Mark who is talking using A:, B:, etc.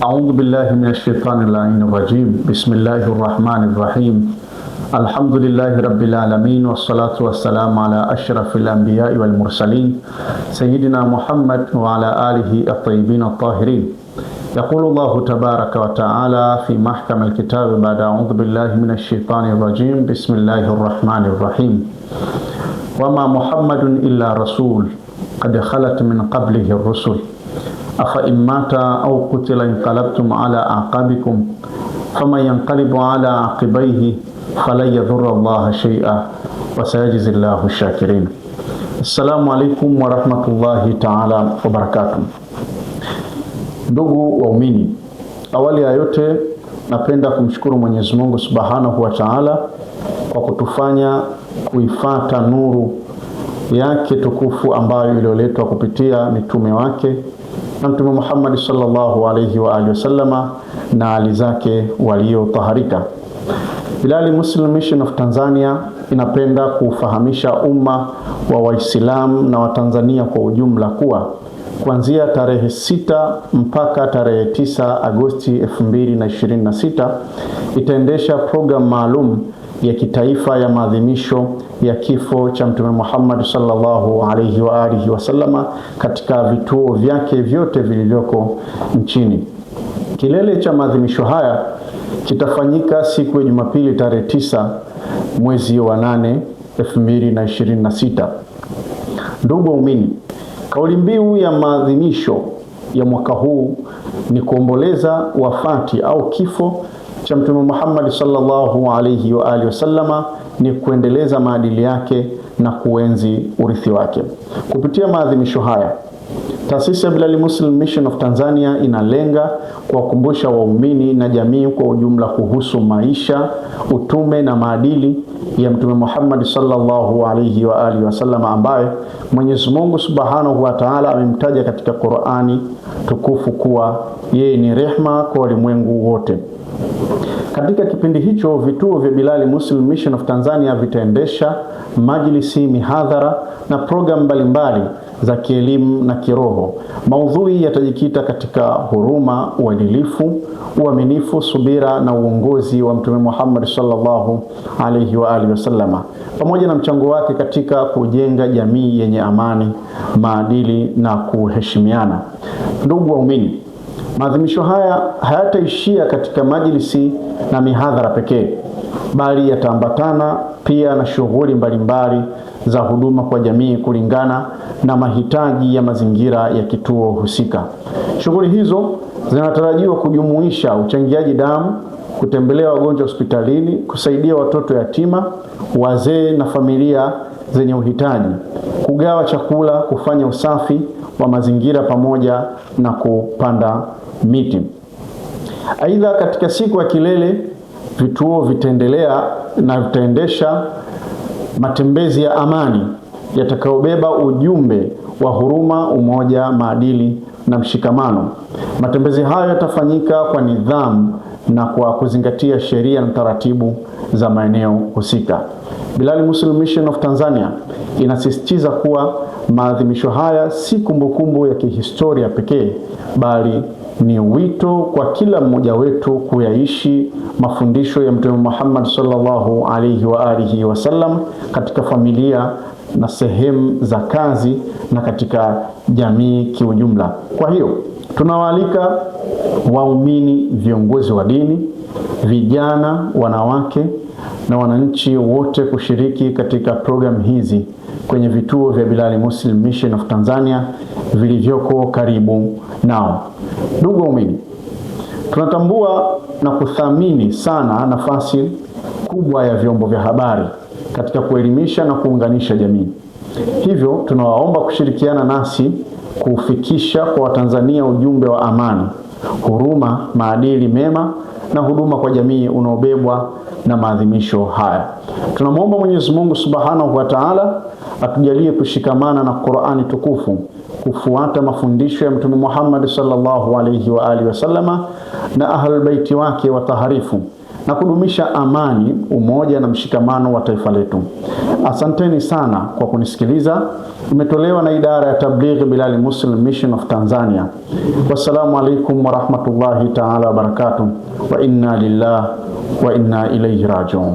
A: أعوذ بالله من الشيطان اللعين الرجيم. بسم الله الرحمن الرحيم. الحمد لله رب العالمين، والصلاة والسلام على أشرف الأنبياء والمرسلين سيدنا محمد وعلى آله الطيبين الطاهرين. يقول الله تبارك وتعالى في محكم الكتاب بعد أعوذ بالله من الشيطان الرجيم. بسم الله الرحمن الرحيم. وما محمد إلا رسول قد خلت من قبله الرسل أفإن مات أو قتل انقلبتم على أعقابكم فمن ينقلب على عقبيه فلن يضر الله شيئا وسيجزي الله الشاكرين. Assalamu alaikum wa rahmatullahi ta'ala wa barakatuh. Ndugu waumini, awali ya yote napenda kumshukuru Mwenyezi Mungu Subhanahu wa Ta'ala kwa kutufanya kuifata nuru yake tukufu ambayo iliyoletwa kupitia mitume wake na Mtume Muhammad sallallahu alayhi wa alihi wasallama na ali zake waliotaharika. Bilali Muslim Mission of Tanzania inapenda kufahamisha umma wa Waislamu na Watanzania kwa ujumla kuwa kuanzia tarehe 6 mpaka tarehe 9 Agosti 2026 itaendesha program maalum ya kitaifa ya maadhimisho ya kifo cha Mtume Muhammad sallallahu alayhi wa alihi wasallama katika vituo vyake vyote vilivyoko nchini. Kilele cha maadhimisho haya kitafanyika siku ya Jumapili tarehe 9 mwezi wa 8 2026. Ndugu waumini, kauli mbiu ya maadhimisho ya mwaka huu ni kuomboleza wafati au kifo cha Mtume Muhammad sallallahu alayhi wa alihi wasallama, ni kuendeleza maadili yake na kuenzi urithi wake. Kupitia maadhimisho haya, Taasisi ya Bilali Muslim Mission of Tanzania inalenga kuwakumbusha waumini na jamii kwa ujumla kuhusu maisha, utume na maadili ya Mtume Muhammad sallallahu alayhi wa alihi wasallam, ambaye Mwenyezi Mungu Subhanahu wa Ta'ala amemtaja katika Qur'ani tukufu kuwa yeye ni rehma kwa walimwengu wote. Katika kipindi hicho, vituo vya Bilali Muslim Mission of Tanzania vitaendesha majlisi, mihadhara na program mbalimbali za kielimu na kiroho. Maudhui yatajikita katika huruma, uadilifu, uaminifu, subira na uongozi wa Mtume Muhammad sallallahu alayhi wa alihi wasallama, pamoja na mchango wake katika kujenga jamii yenye amani, maadili na kuheshimiana. Ndugu waumini, maadhimisho haya hayataishia katika majlisi na mihadhara pekee, bali yataambatana pia na shughuli mbalimbali za huduma kwa jamii kulingana na mahitaji ya mazingira ya kituo husika. Shughuli hizo zinatarajiwa kujumuisha uchangiaji damu, kutembelea wagonjwa hospitalini, kusaidia watoto yatima, wazee na familia zenye uhitaji, kugawa chakula, kufanya usafi wa mazingira pamoja na kupanda miti. Aidha, katika siku ya kilele, vituo vitaendesha matembezi ya amani yatakayobeba ujumbe wa huruma, umoja, maadili na mshikamano. Matembezi hayo yatafanyika kwa nidhamu na kwa kuzingatia sheria na taratibu za maeneo husika. Bilali Muslim Mission of Tanzania inasisitiza kuwa maadhimisho haya si kumbukumbu ya kihistoria pekee, bali ni wito kwa kila mmoja wetu kuyaishi mafundisho ya Mtume Muhammad sallallahu alayhi wa alihi wasallam katika familia na sehemu za kazi na katika jamii kiujumla. Kwa hiyo tunawaalika waumini, viongozi wa dini, vijana, wanawake na wananchi wote kushiriki katika programu hizi kwenye vituo vya Bilali Muslim Mission of Tanzania vilivyoko karibu nao. Ndugu waumini, tunatambua na kuthamini sana nafasi kubwa ya vyombo vya habari katika kuelimisha na kuunganisha jamii. Hivyo tunawaomba kushirikiana nasi kufikisha kwa Watanzania ujumbe wa amani, huruma, maadili mema na huduma kwa jamii unaobebwa na maadhimisho haya. Tunamwomba Mwenyezi Mungu Subhanahu wa Ta'ala atujalie kushikamana na Qur'ani tukufu, kufuata mafundisho ya Mtume Muhammad sallallahu alayhi wa alihi wasallama na ahlul baiti wake wataharifu, na kudumisha amani, umoja na mshikamano wa taifa letu. Asanteni sana kwa kunisikiliza. Imetolewa na idara ya Tablighi Bilal Muslim Mission of Tanzania. Wassalamu alaikum wa rahmatullahi ta'ala wa barakatuh. Wa inna lillahi wa inna ilayhi raji'un.